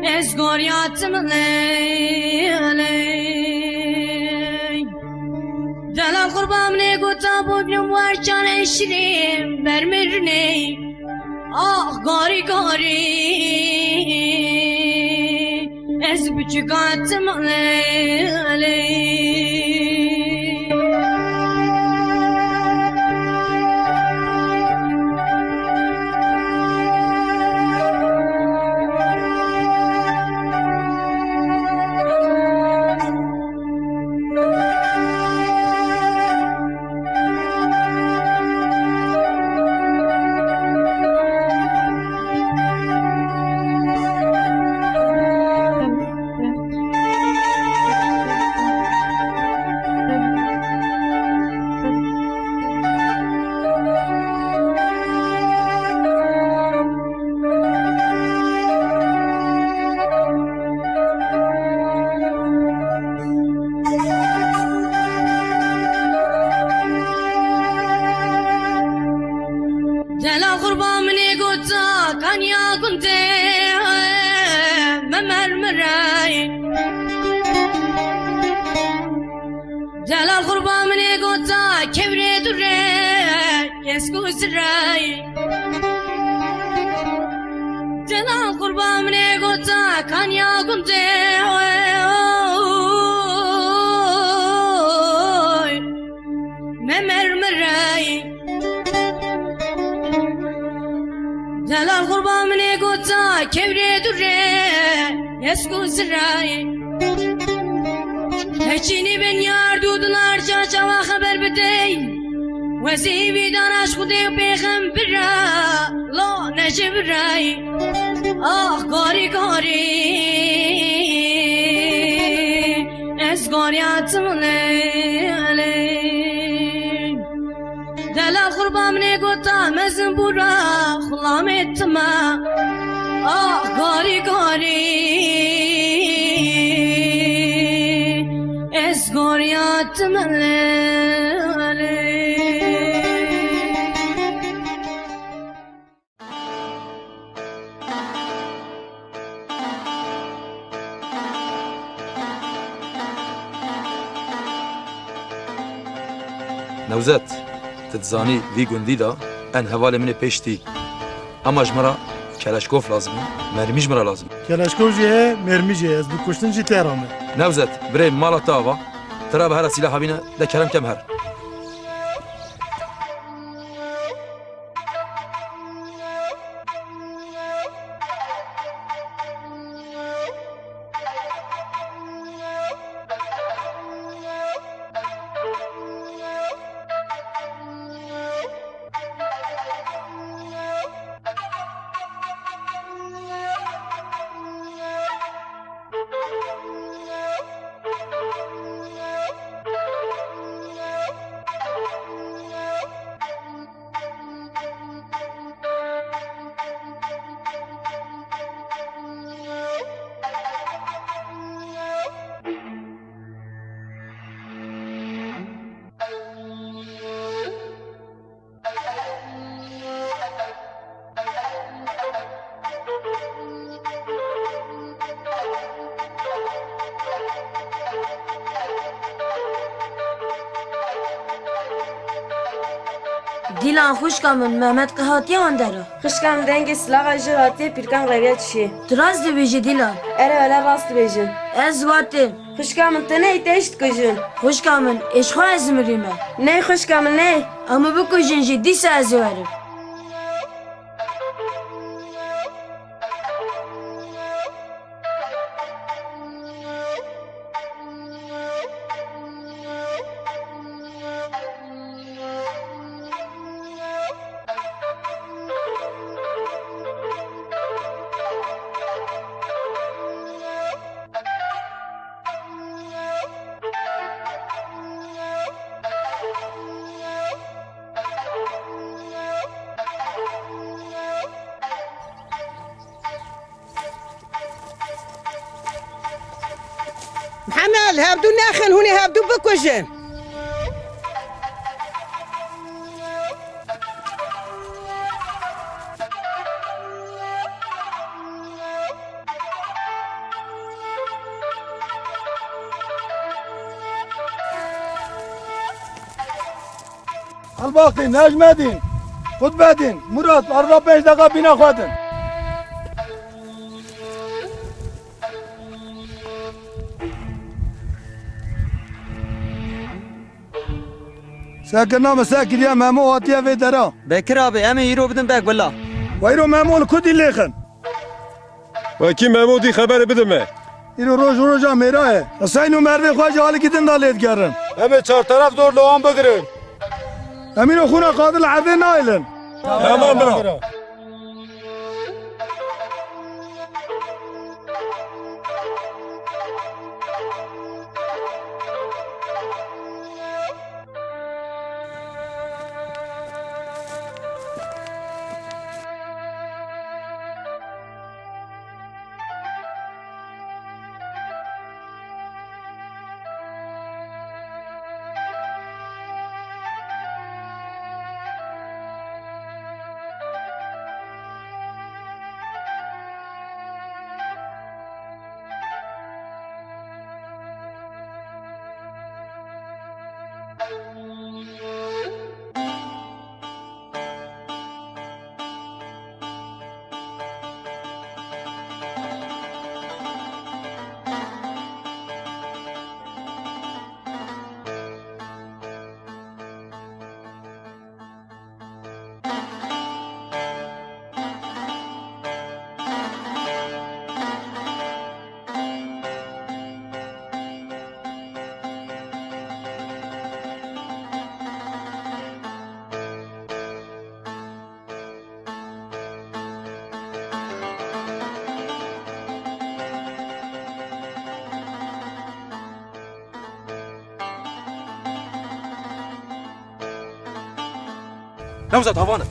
اس غاريات ملي دلال قربان مني قوتا بوبنم وارجان حشري برمرني غاري غاري ez buçuk atmalı Delal kurban مني قوتا كان يا كنت ممرمراي Delal kurban مني قوتا كبري دري يسكو سراي Delal kurban مني قوتا كان يا كنت ممرمراي Delal kurban مني قوتا كبري دري يسكو سراي هچيني بن يار دودlar çarşava haber bedey Vesibi danaş kudi peygamber la necebray gari gari es gariyatımle Delal kurban مني قوتا مزن برا خلام etme gari gari es gariyatımle Nevzat, تتزانی وی گندی دا ان حوال من پیشتی اما جمرا کلاشکوف لازم مرمی جمرا لازم کلاشکو جه مرمی جه از بکشتن جی تهرانه نوزت برای مالا تاوا ترى بهر سلاح بينا ده كلام كم هر دیلان خوش کامن محمد که هاتی آن داره خوش کامن دنگ سلاغ اجر هاتی پیرکان غیریت چیه دراز دی بیجی دیلان اره ولی راست بیجی از واتیم خوش کامن تنه ایتشت کجون خوش کامن اشخوا از مریمه نه خوش کامن نه اما بکجون جدی سازی ورم محمد هبدو نخن هوني هبدو بکشن الباقی نجمدین خود بدین مراد 45 دقیقه بینا خودن ساكن نام ساكن يا مامو هاتيا في درا بکر آبی امی ایرو بدن بک بلا ويرو مامو الكودي ليخن وکی محمودی خبر بدمه يرو روج روجا ميراه حسين ومروي خواجه حالي كدن داليت كارن همه چهار طرف دور لوان بگیرن امين اخونا قادر العرضين نايلن تمام برا نوزت هوانه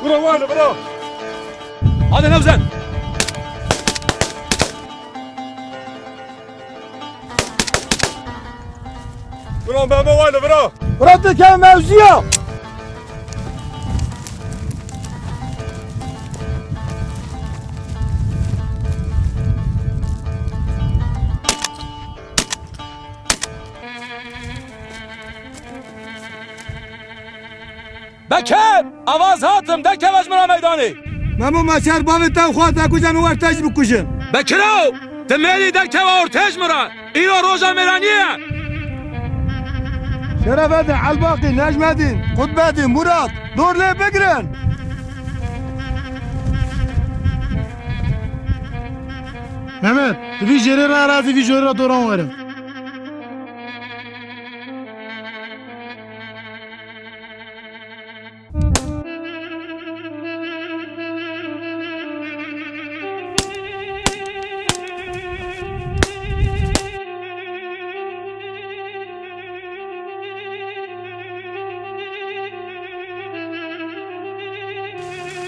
برا وانا برا هذا نوزت برا ماما وانا برا ردك يا موزيه بکر آواز هاتم دک کواج مرا میدانی ممو مچر باوی تاو خواه تا کجن و ارتج بکشن بکرو تمیلی دک کوا ارتج مرا اینو روژا میرانیه شرف edin Albaki Necmettin Kutbettin Murat Dorle Bekir'in Mehmet bir jere arazi bir jere doran varım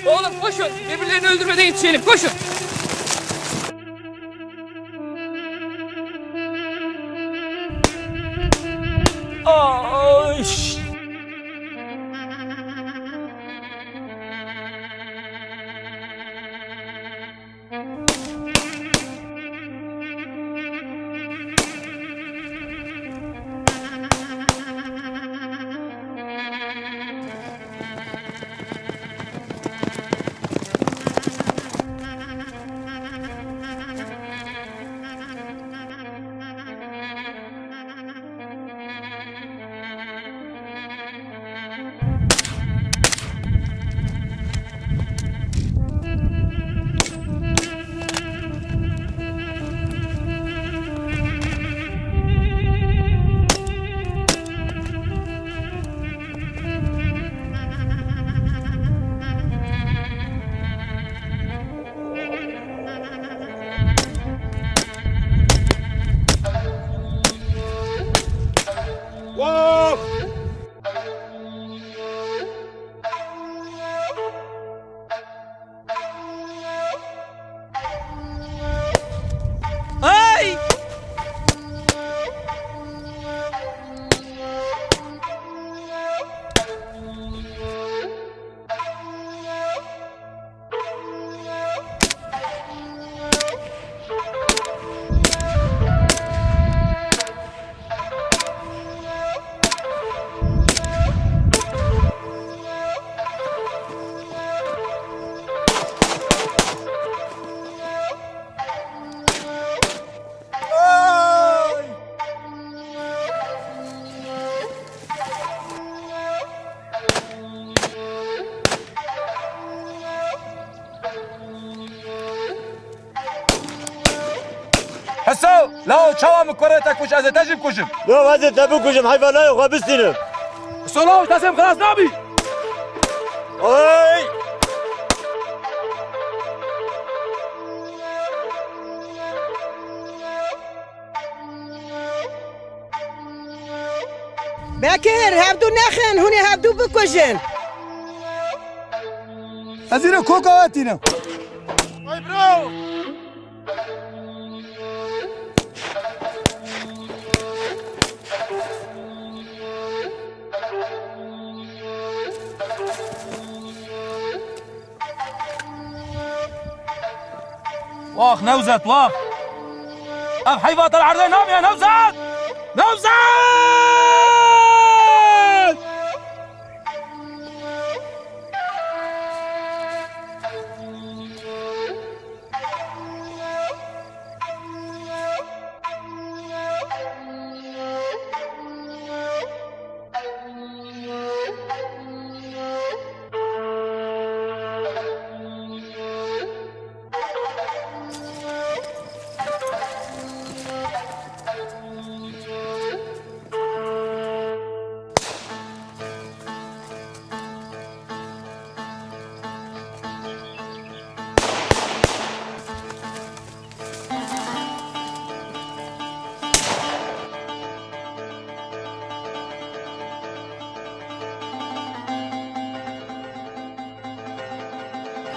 Oğlum koşun. Birbirlerini öldürmeden yetişelim. Koşun. Ay. Ay! حسو لا چاوا مکره تکوش از تجرب کشم لا وزن تبو کشم حیوانای خواه بستینم سلام تسم خلاص نبی ay Bekir hevdu nexin huni hevdu bikujin Hazine kokavatine ay bro واخ نوزت واخ اف حيفات العرضين نام يا نوزت نوزت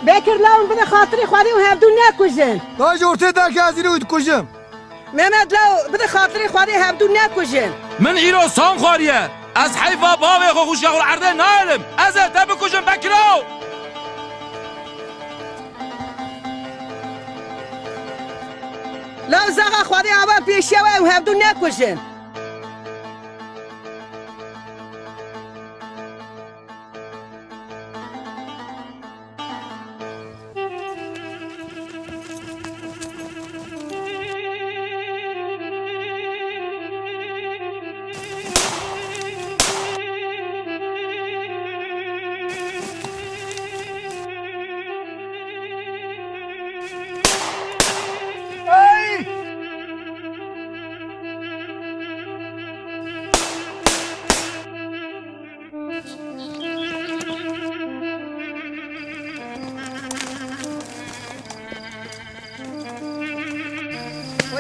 Bekir laun bide xatiri xwedî û hevdû nekujin Daj ortaya derki hazine uydu kuşum Mehmet law bide xatiri xwedî hevdû nekujin من ايرو سان خاريه از حيفا باوي خو خوش يغل عرضين نايلم از تبكوشن بكرو law zaga xwedî ava pêşewe û hevdû nekujin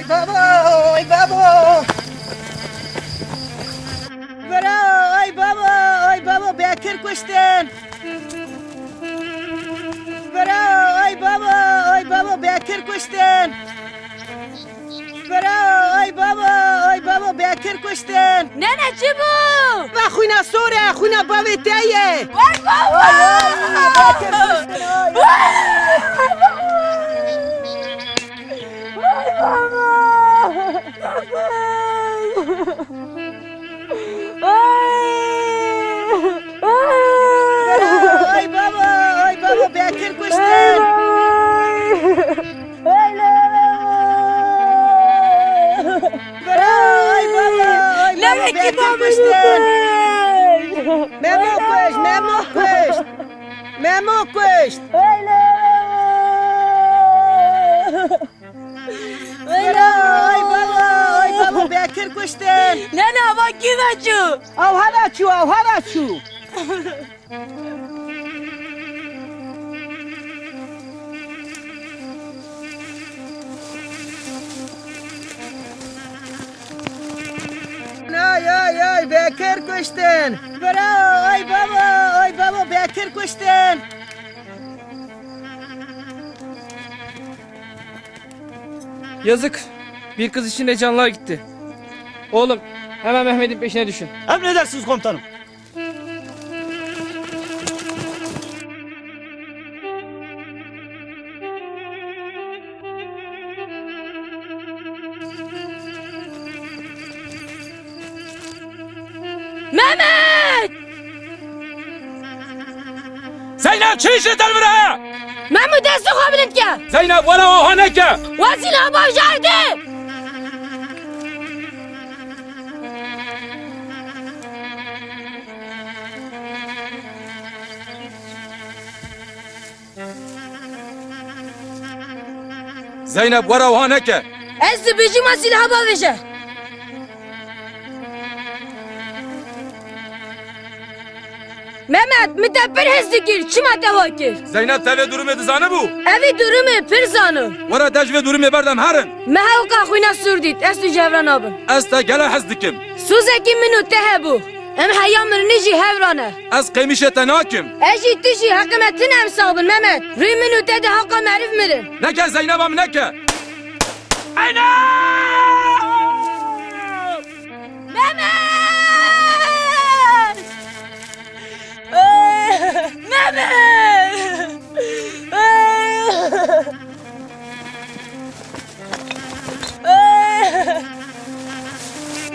Ay baba, ay baba. Bera, ay baba, Bekir kuştun. Bera, ay baba, Bekir kuştun. Bera, ay baba, Bekir kuştun. Nene çi bu? Va xuna sore, xuna bavê te ye. Ay baba! Bekir kuştun, ay. Ay baba, Bekir kuştun. Bera, ay baba, Bekir kuştun. Memo kuş, Memo kuş. Memo kuş. Bera, ay baba, Bekir kuştun. Nene hava kivaçu. Av hava çu. Ay, Bekir kuştun. Bera, ay baba, Bekir kuştun. Yazık. Bir kız içinde canlar gitti. Oğlum hemen Mehmet'in peşine düşün. Emredersiniz komutanım. Mehmet! Zeynep çi işi der buraya? Mehmet desu kabilit ke. Zeynep valla o haneke. Vasile bavjardı. Zeynep vara o haneke. Ez de bicim asile hava veje. Mehmet mütebber hezdikir. Çima tevakir. Zeynep teve durum edizanı bu. Evi durumu pirzanı. Vara dejve durum berdem herin. Mehevka xuyna sürdit. Ez de cevran abın. Ez te gele hez dikim. Suzeki minu tehebu. Em heyamır nici hevrane. Ez qeymişe te nakim. Eji tişi hakımetin emsabın Mehmet. Rüy minu tedi hakka merif mirin. Neke Zeynep'am neke. Mehmet! Mehmet!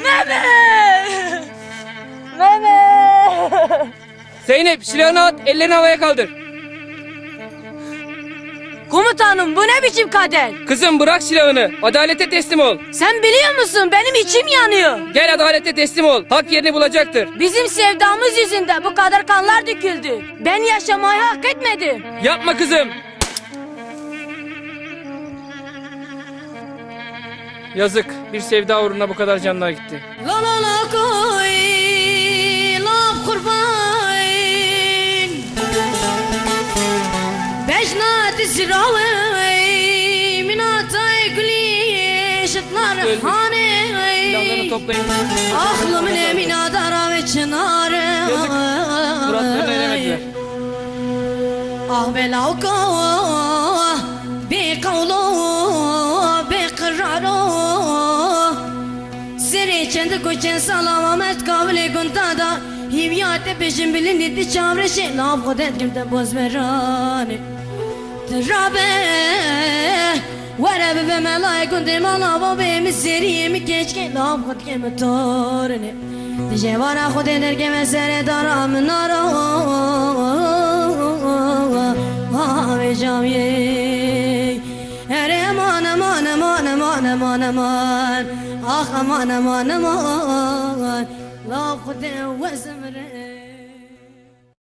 Mehmet! Mehmet! Zeynep silahını at, ellerini havaya kaldır. Komutanım bu ne biçim kader? Kızım bırak silahını, adalete teslim ol. Sen biliyor musun benim içim yanıyor. Gel adalete teslim ol, hak yerini bulacaktır. Bizim sevdamız yüzünden bu kadar kanlar döküldü. Ben yaşamayı hak etmedim. Yapma kızım. Yazık, bir sevda uğruna bu kadar canlar gitti. La la la koy, la kurban. Bejnat ziravi, minatay guli, şıtlar hane. Silahlarını toplayın. Aklımın emine dara ve çınarı. Yazık, muratlarını eremediler. Ah belavka, be kavlo, be kıraro. Seri çende koçen salamamet kavle guntada. Hiviyate peşin bilindi di çavreşi. Lav kodet gimde bozmerani. Terabe, whatever be melay kundim alava be mi seri mi keçke. Lav kod keme torne. Dijevara khod energe mesere daram naro. Ve camiye. Ere aman aman aman aman aman aman. Ah aman aman aman. La khode ve zemre.